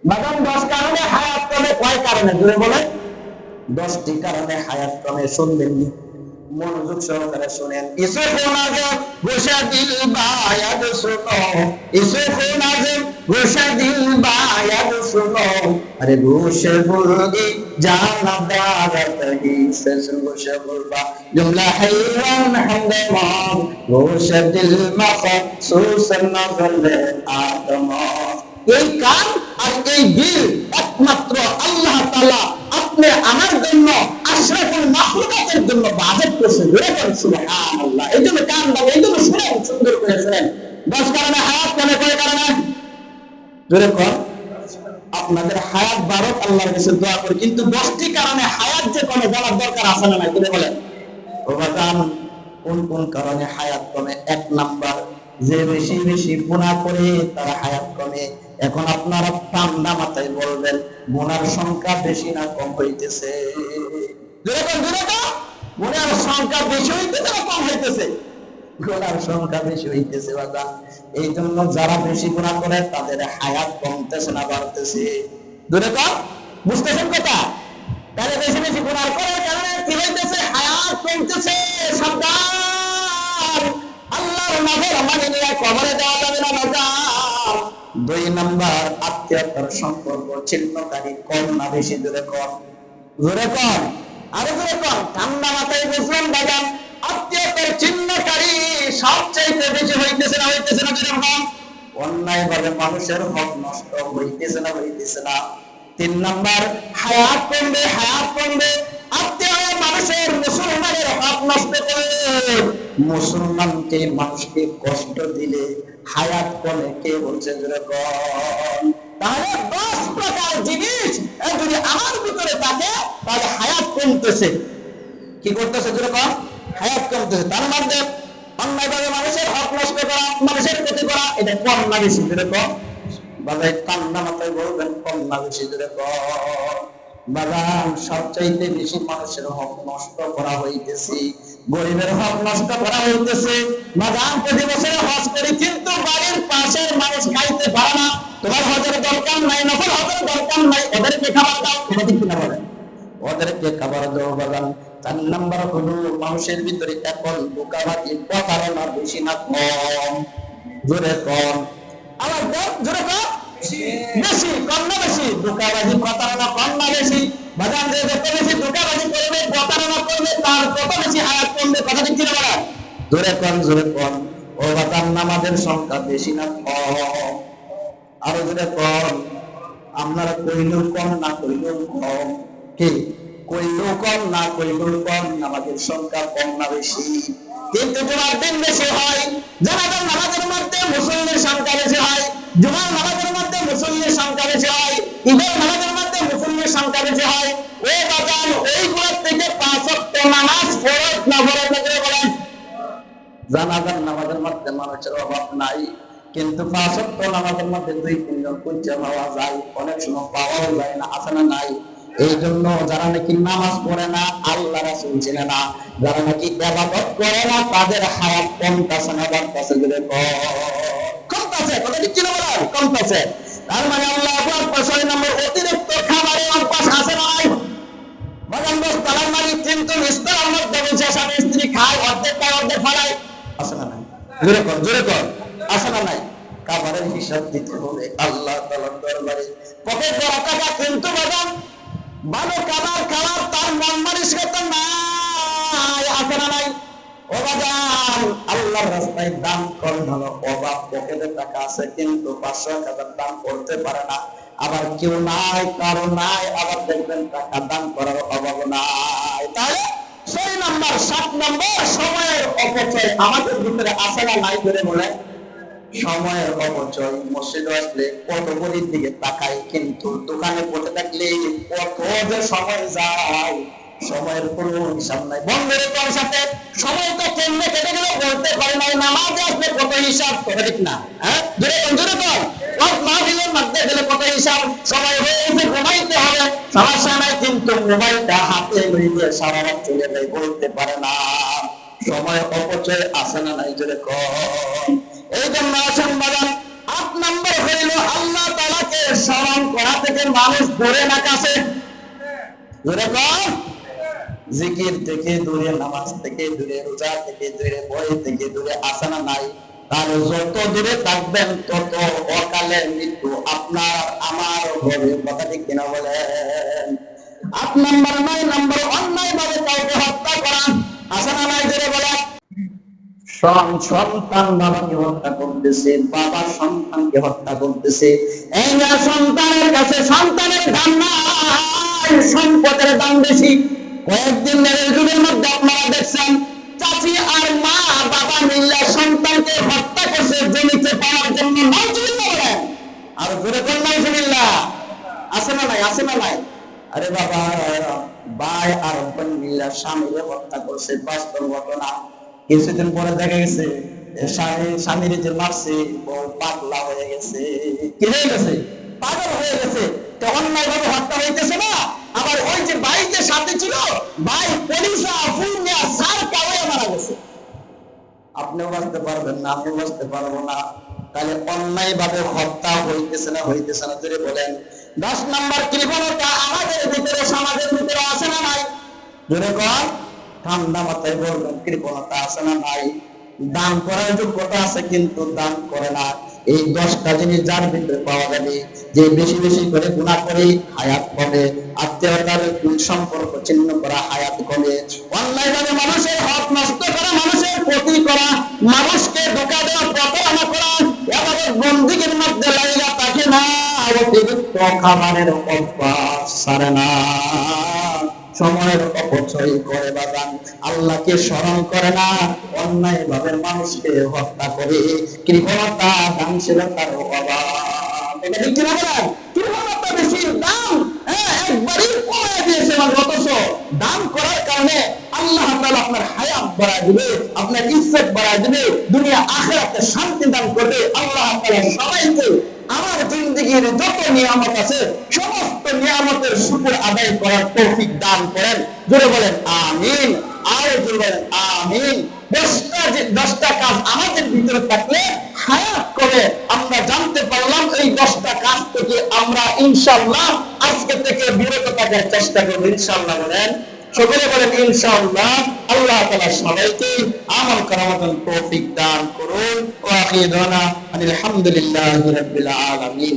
বাদাম 10 কারণে হায়াত কমে, কয় কারণে জোরে বলে? 10টি কারণে হায়াত কমে। শুনবেন মনোযোগ সহকারে শুনেন। ইসুফুন আজম গোসা দিল বায়াদ শুনো, ইসুফুন আজম গোসা দিল বায়াদ শুনো, আরে গোসে বুলগি জানা দারত হি সসুন গোসা বুলবা জুমলা হাইরান হামদাম গোসা দিল মখসুস নজল আদম। এই কান আর এই দিল একমাত্র আল্লাহ তাআলা আপনি আমার জন্য আশরাফুল মাখলুকাতের জন্য বাজেট করেছে। বলেন সুবহানাল্লাহ। এই জন্য কান বাজে, এই জন্য শুনেন, সুন্দর করে শুনেন। 10 কারণে হায়াত কমে, কয় কারণে? জোরে কর। আপনাদের হায়াত বাড়ক আল্লাহর কাছে দোয়া করি, কিন্তু 10টি কারণে হায়াত যে কমে জানার দরকার আছে না নাই? বলেন বাবাজান, কোন কোন কারণে হায়াত কমে? 1 নাম্বার, যে বেশি বেশি গুনাহ করে তার হায়াত কমে। এখন আপনারা ঠান্ডা মাথায় বলবেন, গুনার সংখ্যা বেশি না কম হইতেছে? গুনার সংখ্যা বেশি হইতেছে না কম হইতেছে? গুনার সংখ্যা বেশি হইতেছে বাবা। এই জন্য যারা বেশি গুনাহ করে তাদের হায়াত কমতেছে না বাড়তেছে? দূরে কর, বুঝতেছেন কথা? তাহলে বেশি বেশি গুনাহ করার কারণে কি হইতেছে? হায়াত কমতেছে। সাবধান, আল্লাহর নাফরমানি নিয়ে কবরে দেওয়া যাবে না বাবা। 2 নাম্বার, আত্মীয়তার সম্পর্ক ছিন্নকারী কম না বেশি? জোরে কর, জোরে কর, আরো জোরে কর। ঠান্ডা মাথায় বুঝলাম বাজান, আত্মীয়তার ছিন্নকারী সবচাইতে বেশি হইতেছে না হইতেছে না? জোরে কর। অন্যায় ভাবে মানুষের হক নষ্ট হইতেছে না হইতেছে না? 3 নাম্বার, হায়াত কমবে, হায়াত কমবে। আত্মীয় মানুষের, মুসলমানের হক নষ্ট করে, মুসলমানকে মানুষকে কষ্ট দিলে হায়াত কমে। কে বলছে জোরে কর? তাহলে 10 প্রকার জিনিস যদি আমার ভিতরে থাকে তাহলে হায়াত কমতেছে। কি করতেছে জোরে কর? হায়াত কমতেছে। তার মধ্যে অন্যায়ভাবে মানুষের হক নষ্ট করা, মানুষের ক্ষতি করা, এটা কম না বেশি? জোরে কর। বাবা ঠান্ডা মাথায় বলবেন, কম না বেশি? জোরে কর। বাগান সবচাইতে বেশি মানুষের হক নষ্ট করা হইতেছে, গরিবের হক নষ্ট করা হইতেছে। বাগান প্রতি বছর হজ করি, কিন্তু বাড়ির পাশের মানুষ খাইতে পারে না। তোমার হজের দরকার নাই, নফল হজের দরকার নাই, ওদেরকে খাবার দাও। এটা ঠিক কিনা বলেন? ওদেরকে খাবার দাও বাগান। 4 নাম্বার হলো, মানুষের ভিতরে এখন ধোঁকাবাজি প্রতারণা বেশি না কম? জোরে কম। আবার জোরে কম। বেশি, কম না বেশি? ধোঁকাবাজি প্রতারণা কম না বেশি? বাজান যে যত বেশি ধোঁকাবাজি করবে, প্রতারণা করবে, তার তত বেশি হায়াত কমবে। কথা ঠিক কিনা বলেন? জোরে কম, জোরে কম। ও বাজান, নামাজের সংখ্যা বেশি না কম? আরো জোরে কম। আপনারা কইলেও কম, না কইলেও কম? কি কইলেও কম, না কইলেও কম? নামাজের সংখ্যা কম না বেশি? কিন্তু জুমার দিন বেশি হয়, জানাজার নামাজের মধ্যে মুসল্লির সংখ্যা বেশি হয়, জুমার নামাজের মধ্যে মুসল্লির সংখ্যা বেশি হয়, ঈদের নামাজের মধ্যে মুসল্লির সংখ্যা বেশি হয়। ওই বাজার ওইগুলোর থেকে 5 ওয়াক্ত নামাজ ফরজ না ফরজ করে বলেন? জানাজার নামাজের মধ্যে মানুষের অভাব নাই, কিন্তু 5 ওয়াক্ত নামাজের মধ্যে 2-3 জন পূজা পাওয়া যায়, অনেক সময় পাওয়াও যায় না, আছে না নাই? এই জন্য যারা নাকি নামাজ পড়ে না, আল্লাহ রাসূল চিনে না, যারা নাকি ইবাদত করে না, তাদের হায়াত কমতেছে না বাড়তেছে? বলে কমতেছে। কথা ঠিক কিনা বলেন? কমতেছে। তার মানে আল্লাহ আকবার। 6 নম্বর, অতিরিক্ত খাবারের অভ্যাস আছে না নাই? বাগান বস তালার মারি, কিন্তু ইস্তার মধ্যে বলছে স্বামী স্ত্রী খায়, অর্ধেক খায় অর্ধেক ফলায়, আছে না নাই? জোরে কর, জোরে কর, আছে না নাই? খাবারের হিসাব দিতে হবে আল্লাহ তাআলার দরবারে। পকেট ভরা টাকা, কিন্তু বাগান ভালো খাবার খাওয়ার তার মন মানসিকতা নাই, আছে না নাই? ও বাজান, আল্লাহর রাস্তায় দান করেন, হলো অভাব, পকেটে টাকা আছে কিন্তু 500,000 দান করতে পারে না। আবার কেউ নাই, কারো নাই, আবার দেখবেন টাকা দান করার অভাব নাই। তাহলে 6 নাম্বার। 7 নম্বর, সময়ের অপচয় আমাদের ভিতরে আছে না নাই? ধরে বলে সময়ের অপচয়। মসজিদে আসলে কত গরিব দিকে তাকাই, কিন্তু দোকানে বসে থাকলে কত যে সময় যায়, সময়ের কোনো হিসাব নাই। বন্ধের তোর সাথে সময়টা কেমনে কেটে গেল বলতে পারে না। নামাজে আসলে কত হিসাব, ঠিক না? হ্যাঁ, জোরে জোরে কর। মাহফিলের মধ্যে গেলে কত হিসাব, সময় হয়ে এসে ঘুমাইতে হবে, সমস্যা নাই, কিন্তু মোবাইলটা হাতে লইলে সারা রাত চলে যায়, বলতে পারে না। সময় অপচয় আছে না নাই? জোরে কর। এই জন্য আসেন বাজান, 8 নম্বর হইল আল্লাহ তাআলাকে স্মরণ করা থেকে মানুষ দূরে না কাছে? দূরে কর। জিকির থেকে দূরে, নামাজ থেকে দূরে, রোজা থেকে দূরে, বই থেকে দূরে আসে না নাই? তাহলে যত দূরে থাকবেন তত অকালে মৃত্যু আপনার আমার হবে। কথা ঠিক কিনা বলেন? 8 নাম্বার 9 নাম্বার অন্যায় ভাবে কাউকে হত্যা করা আসে না নাই? জোরে বলেন। সন্তান বাবাকে হত্যা করতেছে, বাবা সন্তানকে হত্যা করতেছে। এই না, সন্তানের কাছে সন্তানের দাম নাই, সম্পদের দাম বেশি। কয়েকদিন যুগের মধ্যে আপনারা দেখছেন চাচি আর মা বাবা মিলে সন্তানকে হত্যা করছে জমিতে পাওয়ার জন্য। নাউজুবিল্লাহ বলেন। আর জোরে কোন নাউজুবিল্লাহ? আছে না নাই? আছে না নাই? আরে বাবা, ভাই আর বোন মিলে স্বামীকে হত্যা করছে, বাস্তব ঘটনা। কিছুদিন পরে দেখা গেছে স্বামীর যে মারছে বউ পাগলা হয়ে গেছে। কি হয়ে গেছে? পাগল হয়ে গেছে। তো অন্যায় ভাবে হত্যা হইতেছে না? আবার ওই যে ভাই যে সাথে ছিল, ভাই পুলিশা ফুলমিয়া সার কাওয়ে মারা গেছে। আপনিও বাঁচতে পারবেন না, আমিও বাঁচতে পারবো না। তাহলে অন্যায় ভাবে হত্যা হইতেছে না? হইতেছে না? জোরে বলেন। 10 নাম্বার কৃপণতা আমাদের ভিতরে, সমাজের ভিতরে আছে না নাই? জোরে কর। ঠান্ডা মাথায় বলবেন, কৃপণতা আছে না নাই? দান করার যোগ্যতা আছে কিন্তু দান করে না। এই 10টা জিনিস যার ভিতরে পাওয়া যাবে, যে বেশি বেশি করে গুনাহ করে হায়াত কমে, আত্মীয়তার সম্পর্ক ছিন্ন করা হায়াত কমে, অন্যায়ভাবে মানুষের হক নষ্ট করা, মানুষের ক্ষতি করা, মানুষকে ধোঁকা দেওয়া, প্রতারণা করা, এভাবে বন্দীগীর মধ্যে লাইলা থাকে না, অতিরিক্ত খাবারের অভ্যাস ছাড়ে না, সময়ের অপচয় করে, বাগান আল্লাহকে স্মরণ করে না, অন্যায় ভাবে মানুষকে হত্যা করে, কৃপণতা দানশীলতার অভাব। এটা ঠিক কিনা বলেন? কৃপণতা বেশি, দান একবারই কমায় দিয়েছে মানুষ। অথচ দান করার কারণে আল্লাহ তাআলা আপনার হায়াত বাড়ায় দিবে, আপনার ইজ্জত বাড়ায় দিবে, দুনিয়া আখিরাতে শান্তি দান করবে। আল্লাহ তাআলা সবাইকে আমার জিন্দেগীর যত নিয়ামত আছে সমস্ত নিয়ামতের শুকর আদায় করার তৌফিক দান করেন। জোরে বলেন আমিন। আর জোরে বলেন আমিন। 10টা কাজ আমাদের ভিতরে থাকলে হায়াত করে আমরা জানতে পারলাম। এই 10টা কাজ থেকে আমরা ইনশাআল্লাহ আজকে থেকে বিরত থাকার চেষ্টা করব ইনশাআল্লাহ। বলেন সকলে, বলেন ইনশাআল্লাহ। আল্লাহ তাআলা সবাইকে আমল করার মতন তৌফিক দান করুন। ওয়া আখিরুনা আলহামদুলিল্লাহি রাব্বিল আলামিন।